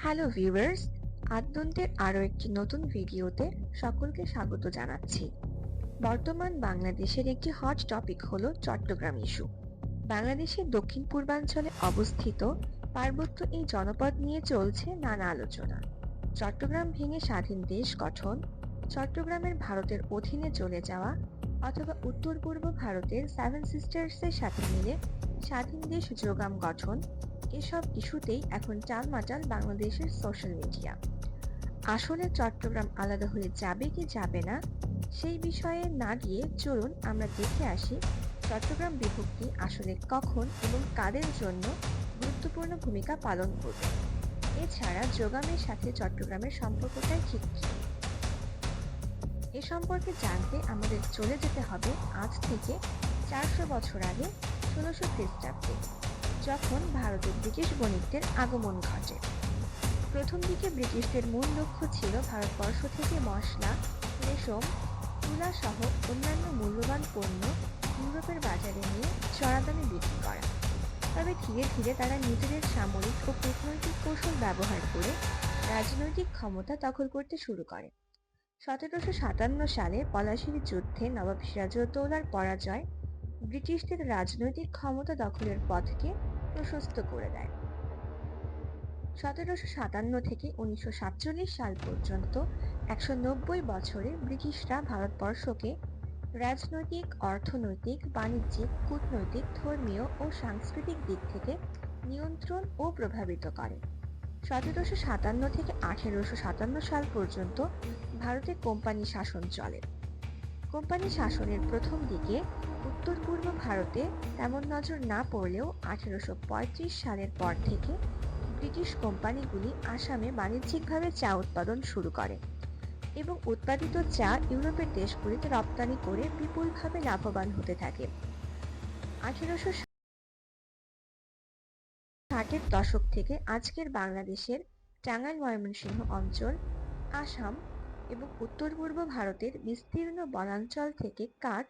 Hello viewers, আদ্যন্তের আরও একটি নতুন ভিডিওতে সকলকে স্বাগত জানাচ্ছি। বর্তমান বাংলাদেশের একটি হট টপিক হলো চট্টগ্রাম ইস্যু। বাংলাদেশের দক্ষিণ পূর্বাঞ্চলে অবস্থিত পার্বত্য এই জনপদ নিয়ে চলছে নানা আলোচনা। চট্টগ্রাম ভেঙে স্বাধীন দেশ গঠন, চট্টগ্রামের ভারতের অধীনে চলে যাওয়া, অথবা উত্তর পূর্ব ভারতের সেভেন সিস্টার্সের সাথে মিলে স্বাধীন দেশ যোগাম গঠন, এসব ইস্যুতেই এখন টালমাটাল বাংলাদেশের সোশ্যাল মিডিয়া। আসলে চট্টগ্রাম আলাদা হয়ে যাবে কি যাবে না সেই বিষয়ে না গিয়ে চলুন আমরা দেখে আসি চট্টগ্রাম বিভক্তি আসলে কখন এবং কাদের জন্য গুরুত্বপূর্ণ ভূমিকা পালন করবে। এছাড়া যোগামের সাথে চট্টগ্রামের সম্পর্কটাই ঠিক কি। এ সম্পর্কে জানতে আমাদের চলে যেতে হবে আজ থেকে 400 বছর আগে 1600 খ্রিস্টাব্দে, যখন ভারতে ব্রিটিশ বণিকদের আগমন ঘটে। প্রথম দিকে ব্রিটিশদের মূল লক্ষ্য ছিল ভারতবর্ষ থেকে মশলা, রেশম, তুলা সহ অন্যান্য মূল্যবান পণ্য ইউরোপের বাজারে নিয়ে চড়া দামে বিক্রি করা। তবে ধীরে ধীরে তারা নিজেদের সামরিক ও কূটনৈতিক কৌশল ব্যবহার করে রাজনৈতিক ক্ষমতা দখল করতে শুরু করে। 1757 সালে পলাশীর যুদ্ধে নবাব সিরাজউদ্দৌলার পরাজয় ব্রিটিশদের রাজনৈতিক ক্ষমতা দখলের পথকে প্রশস্ত করে দেয়। 1757 থেকে 1947 সাল পর্যন্ত 190 বছরে ব্রিটিশরা ভারতবর্ষকে রাজনৈতিক, অর্থনৈতিক, বাণিজ্যিক, কূটনৈতিক, ধর্মীয় ও সাংস্কৃতিক দিক থেকে নিয়ন্ত্রণ ও প্রভাবিত করে। 1757 থেকে 1857 সাল পর্যন্ত ভারতে কোম্পানি শাসন চলে। কোম্পানি শাসনের প্রথম দিকে উত্তর পূর্ব ভারতে তেমন নজর না পড়লেও 1835 সালের পর থেকে ব্রিটিশ কোম্পানিগুলি আসামে বাণিজ্যিকভাবে চা উৎপাদন শুরু করে এবং উৎপাদিত চা ইউরোপের দেশগুলিতে রপ্তানি করে বিপুলভাবে লাভবান হতে থাকে। 1860-এর দশক থেকে আজকের বাংলাদেশের টাঙ্গাইল ময়মনসিংহ অঞ্চল, আসাম এবং উত্তর পূর্ব ভারতের বিস্তীর্ণ বনাঞ্চল থেকে কাঠ,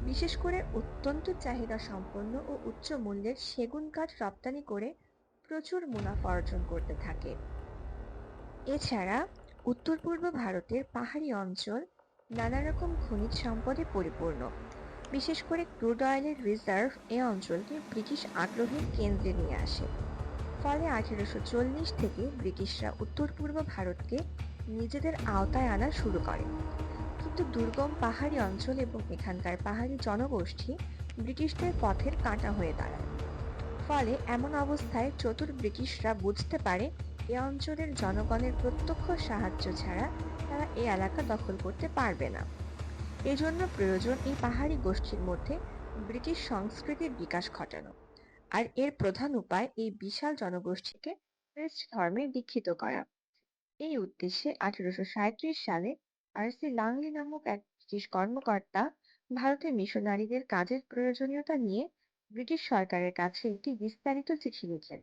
বিশেষ করে অত্যন্ত চাহিদা সম্পন্ন ও উচ্চ মূল্যের সেগুন কাঠ রপ্তানি করে প্রচুর মুনাফা অর্জন করতে থাকে। এছাড়া উত্তর পূর্ব ভারতের পাহাড়ি অঞ্চল নানা রকম খনিজ সম্পদে পরিপূর্ণ। বিশেষ করে ক্রুড অয়েলের রিজার্ভ এ অঞ্চলকে ব্রিটিশ আগ্রহের কেন্দ্রে নিয়ে আসে। ফলে 1840 থেকে ব্রিটিশরা উত্তর পূর্ব ভারতকে নিজেদের আওতায় আনা শুরু করে। কিন্তু দুর্গম পাহাড়ি অঞ্চল এবং এখানকার পাহাড়ি জনগোষ্ঠী ব্রিটিশদের পথের কাঁটা হয়ে দাঁড়ায়। ফলে এমন অবস্থায় চতুর ব্রিটিশরা বুঝতে পারে এ অঞ্চলের জনগণের প্রত্যক্ষ সাহায্য ছাড়া তারা এই এলাকা দখল করতে পারবে না। এজন্য প্রয়োজন এই পাহাড়ি গোষ্ঠীর মধ্যে ব্রিটিশ সংস্কৃতির বিকাশ ঘটানো, আর এর প্রধান উপায় এই বিশাল জনগোষ্ঠীকে খ্রিস্ট ধর্মে দীক্ষিত করা। এই উদ্দেশ্যে 1837 সালে আর.সি. লাংলি নামক এক ব্রিটিশ কর্মকর্তা ভারতে মিশনারিদের কাজের প্রয়োজনীয়তা নিয়ে ব্রিটিশ সরকারের কাছে একটি বিস্তারিত চিঠি লিখেন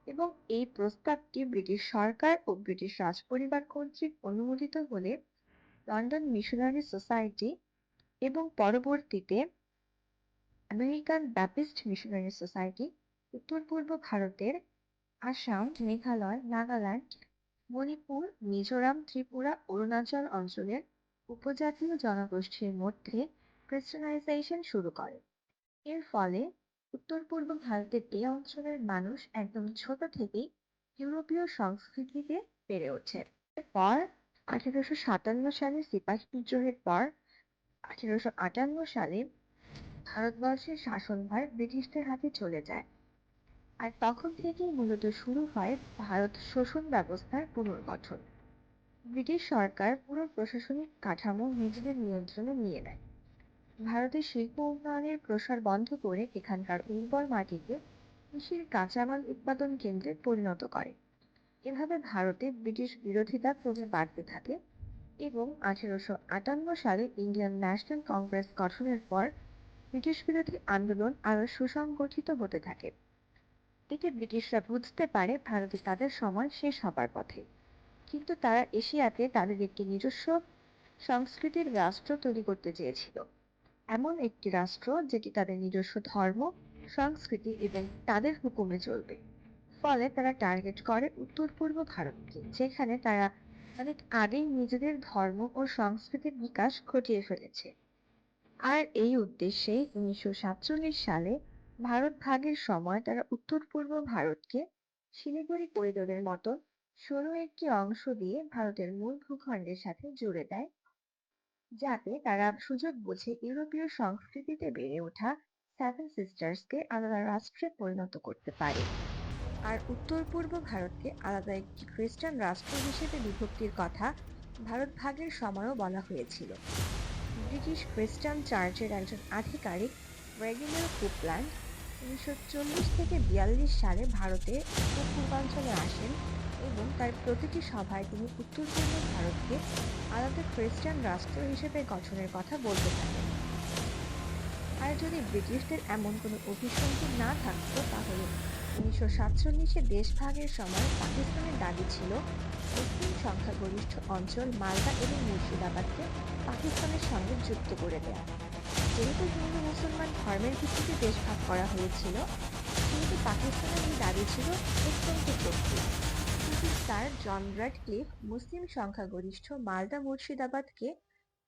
এবং এই প্রস্তাবটি ব্রিটিশ সরকার ও ব্রিটিশ রাজপরিবার কর্তৃক অনুমোদিত হলে লন্ডন মিশনারি সোসাইটি এবং পরবর্তীতে আমেরিকান ব্যাপটিস্ট মিশনারি সোসাইটি উত্তর পূর্ব ভারতের আসাম, মেঘালয়, নাগাল্যান্ড, মণিপুর, মিজোরাম, ত্রিপুরা, অরুণাচল অঞ্চলের উপজাতীয় জনগোষ্ঠীর মধ্যে খ্রিস্টানাইজেশন শুরু করে। এর ফলে উত্তর পূর্ব ভারতের এই অঞ্চলের মানুষ একদম ছোট থেকেই ইউরোপীয় সংস্কৃতিতে বেড়ে ওঠে। এরপর 1857 সালে সিপাহী বিদ্রোহের পর 1858 সালে ভারতবর্ষের শাসনভার ব্রিটিশদের হাতে চলে যায়, আর তখন থেকেই মূলত শুরু হয় ভারত শোষণ ব্যবস্থার পুনর্গঠন। ব্রিটিশ সরকার পুরো প্রশাসনিক কাঠামো নিজেদের নিয়ন্ত্রণে নিয়ে নেয়। ভারতের শিল্প উন্নয়নের প্রসার বন্ধ করে এখানকার উর্বর মাটিকে কৃষির কাঁচামাল উৎপাদন কেন্দ্রে পরিণত করে। এভাবে ভারতে ব্রিটিশ বিরোধিতা ক্রমে বাড়তে থাকে এবং 1858 সালে ইন্ডিয়ান ন্যাশনাল কংগ্রেস গঠনের পর ব্রিটিশ বিরোধী আন্দোলন আরো সুসংগঠিত হতে থাকে। এতে ব্রিটিশরা বুঝতে পারে ভারতে তাদের সময় শেষ হবার পথে, কিন্তু তারা এশিয়াতে তাদের একটি নিজস্ব সংস্কৃতির রাষ্ট্র তৈরি করতে চেয়েছিল, এমন একটি রাষ্ট্র যেটি তাদের নিজস্ব ধর্ম, সংস্কৃতি এবং তাদের হুকুমে চলবে। ফলে তারা টার্গেট করে উত্তর পূর্ব ভারতকে, যেখানে তারা অনেক আগেই নিজেদের ধর্ম ও সংস্কৃতির বিকাশ ঘটিয়ে ফেলেছে। আর এই উদ্দেশ্যে 1947 সালে ভারত ভাগের সময় তারা উত্তর পূর্ব ভারতকে শিলিগুড়ি করিডোরের মতো সরু একটি অংশ দিয়ে ভারতের মূল ভূখণ্ডের সাথে জুড়ে দেয়, যাতে তারা সুযোগ বুঝে ইউরোপীয় সংস্কৃতিতে বেড়ে ওঠা সেভেন সিস্টার্সকে আলাদা রাষ্ট্রে পরিণত করতে পারে। আর উত্তর পূর্ব ভারতকে আলাদা একটি খ্রিস্টান রাষ্ট্র হিসেবে বিভক্তির কথা ভারত ভাগের সময়ও বলা হয়েছিল। ব্রিটিশ খ্রিস্টান চার্চের একজন আধিকারিক রেগিনাল কুপল্যান্ড 1940 থেকে 1942 সালে ভারতে উত্তর পূর্বাঞ্চলে আসেন এবং তার প্রতিটি সভায় তিনি উত্তর পূর্ব ভারতকে আলাদা খ্রিস্টান রাষ্ট্র হিসেবে গঠনের কথা বলতে থাকেন। আর যদি ব্রিটিশদের এমন কোনো অভিসন্ধি না থাকতো, তাহলে 1947-এ দেশ ভাগের সময় পাকিস্তানের দাবি ছিল মুসলিম সংখ্যাগরিষ্ঠ অঞ্চল মালদা এবং মুর্শিদাবাদকে পাকিস্তানের সঙ্গে যুক্ত করে দেয়া। যেহেতু হিন্দু মুসলমান ধর্মের ভিত্তিতে দেশ ভাগ করা হয়েছিল, কিন্তু পাকিস্তানের এই দাবি ছিল অত্যন্ত জটিল। ব্রিটিশ স্যার জন র্যাডক্লিফ মুসলিম সংখ্যাগরিষ্ঠ মালদা মুর্শিদাবাদকে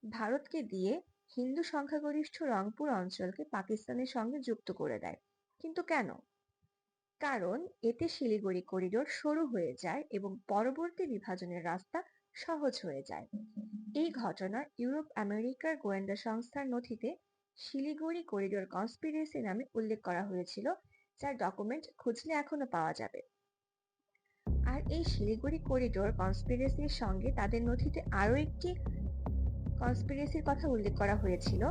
ভারতকে দিয়ে হিন্দু সংখ্যাগরিষ্ঠ রংপুর অঞ্চলকে পাকিস্তানের সঙ্গে যুক্ত করে দেয়। কিন্তু কেন? কারণ এতে শিলিগুড়ি করিডোর সরু হয়ে যায় এবং পরবর্তী বিভাজনের রাস্তা সহজ হয়ে যায়। এই ঘটনা ইউরোপ আমেরিকার গোয়েন্দা সংস্থার নথিতে শিলিগুড়ি করিডোর কনস্পিরেসি নামে উল্লেখ করা হয়েছিল, যার ডকুমেন্ট খুঁজলে এখনো পাওয়া যাবে। আর এই শিলিগুড়ি করিডোর কনস্পিরেসির সঙ্গে তাদের নথিতে আরো একটি কনস্পিরেসির কথা উল্লেখ করা হয়েছিল,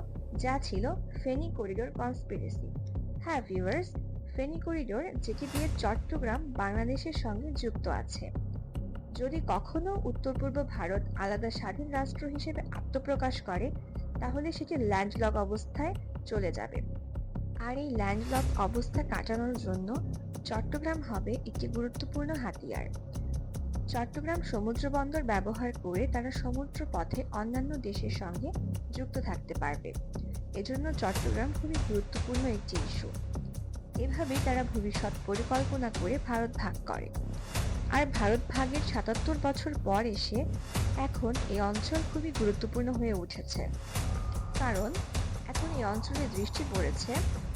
যা ছিল ফেনী করিডোর কনস্পিরেসি। হ্যাঁ ভিউয়ার্স, ফেনী করিডোর, যেটি দিয়ে চট্টগ্রাম বাংলাদেশের সঙ্গে যুক্ত আছে। যদি কখনো উত্তর পূর্ব ভারত আলাদা স্বাধীন রাষ্ট্র হিসেবে আত্মপ্রকাশ করে, তাহলে সেটি ল্যান্ডলক অবস্থায় চলে যাবে। আর এই ল্যান্ডলক অবস্থা কাটানোর জন্য চট্টগ্রাম হবে একটি গুরুত্বপূর্ণ হাতিয়ার। চট্টগ্রাম সমুদ্র বন্দর ব্যবহার করে তারা সমুদ্র পথে অন্যান্য দেশের সঙ্গে যুক্ত থাকতে পারবে। এজন্য চট্টগ্রাম খুবই গুরুত্বপূর্ণ একটি ইস্যু। এভাবেই তারা ভবিষ্যৎ পরিকল্পনা করে ভারত ভাগ করে। আর ভারত ভাগের ৭৭ বছর পর এসে এখন এই অঞ্চল খুবই গুরুত্বপূর্ণ হয়ে উঠেছে, কারণ এখন এই অঞ্চলে দৃষ্টি পড়েছে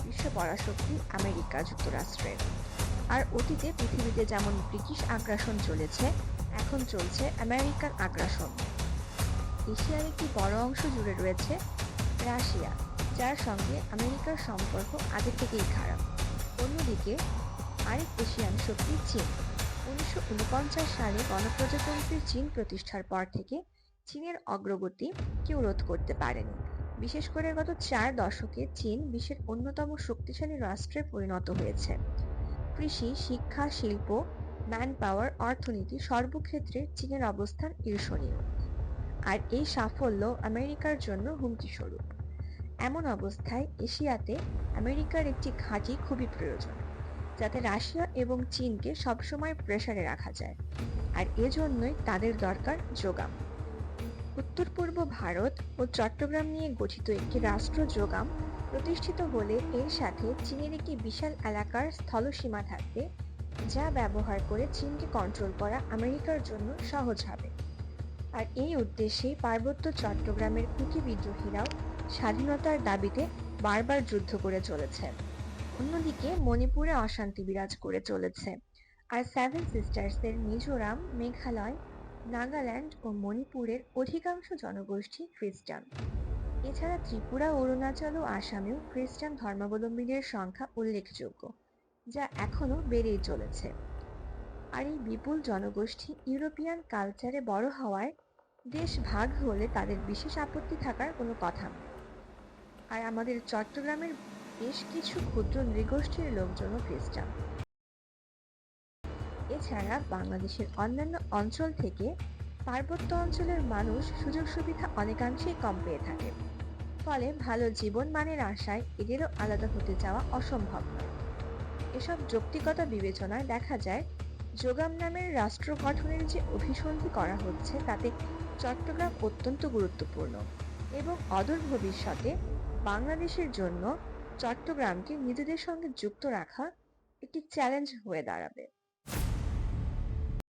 বিশ্ব পরাশক্তি আমেরিকা যুক্তরাষ্ট্রের। আর অতীতে পৃথিবীতে যেমন ব্রিটিশ আগ্রাসন চলেছে, এখন চলছে আমেরিকান আগ্রাসন। এশিয়ার একটি বড় অংশ জুড়ে রয়েছে রাশিয়া, যার সঙ্গে আমেরিকার সম্পর্ক আগে থেকেই খারাপ। অন্যদিকে আরেক এশিয়ান শক্তি চীন। 1949 সালে গণপ্রজাতন্ত্রী চীন প্রতিষ্ঠার পর থেকে চীনের অগ্রগতি কেউ রোধ করতে পারেনি। বিশেষ করে গত 4 দশকে চীন বিশ্বের অন্যতম শক্তিশালী রাষ্ট্রে পরিণত হয়েছে। কৃষি, শিক্ষা, শিল্প, ম্যান পাওয়ার, অর্থনীতি সর্বক্ষেত্রে চীনের অবস্থান ঈর্ষণীয়। আর এই সাফল্য আমেরিকার জন্য হুমকি স্বরূপ। এমন অবস্থায় এশিয়াতে আমেরিকার একটি ঘাঁটি খুবই প্রয়োজন, যাতে রাশিয়া এবং চীনকে সবসময় প্রেসারে রাখা যায়। আর এজন্যই তাদের দরকার যোগাম। উত্তর পূর্ব ভারত ও চট্টগ্রাম নিয়ে গঠিত একটি রাষ্ট্র যোগাম প্রতিষ্ঠিত হলে এর সাথে চীনের একটি বিশাল এলাকার স্থলসীমা থাকবে, যা ব্যবহার করে চীনকে কন্ট্রোল করা আমেরিকার জন্য সহজ হবে। আর এই উদ্দেশ্যে পার্বত্য চট্টগ্রামের কুকি বিদ্রোহীরাও স্বাধীনতার দাবিতে বারবার যুদ্ধ করে চলেছে। অন্যদিকে মণিপুরে অশান্তি বিরাজ করে চলেছে। আর সেভেন সিস্টার্সের মিজোরাম, মেঘালয়, নাগাল্যান্ড ও মণিপুরের অধিকাংশ জনগোষ্ঠী খ্রিস্টান। এছাড়া ত্রিপুরা, অরুণাচল ও আসামেও খ্রিস্টান ধর্মাবলম্বীদের সংখ্যা উল্লেখযোগ্য, যা এখনো বেড়েই চলেছে। আর এই বিপুল জনগোষ্ঠী ইউরোপিয়ান কালচারে বড় হওয়ায় দেশ ভাগ হলে তাদের বিশেষ আপত্তি থাকার কোনো কথা নয়। আর আমাদের চট্টগ্রামের বেশ কিছু ক্ষুদ্র নৃগোষ্ঠীর লোকজনও খ্রিস্টান। এছাড়া বাংলাদেশের অন্যান্য অঞ্চল থেকে পার্বত্য অঞ্চলের মানুষ সুযোগ সুবিধা অনেকাংশেই কম পেয়ে থাকে। ফলে ভালো জীবন মানের আশায় এদেরও আলাদা হতে যাওয়া অসম্ভব নয়। এসব যৌক্তিকতা বিবেচনায় দেখা যায়, যোগাম নামের রাষ্ট্র গঠনের যে অভিসন্ধি করা হচ্ছে, তাতে চট্টগ্রাম অত্যন্ত গুরুত্বপূর্ণ এবং অদূর ভবিষ্যতে বাংলাদেশের জন্য চট্টগ্রামকে নিজেদের সঙ্গে যুক্ত রাখা একটি চ্যালেঞ্জ হয়ে দাঁড়াবে।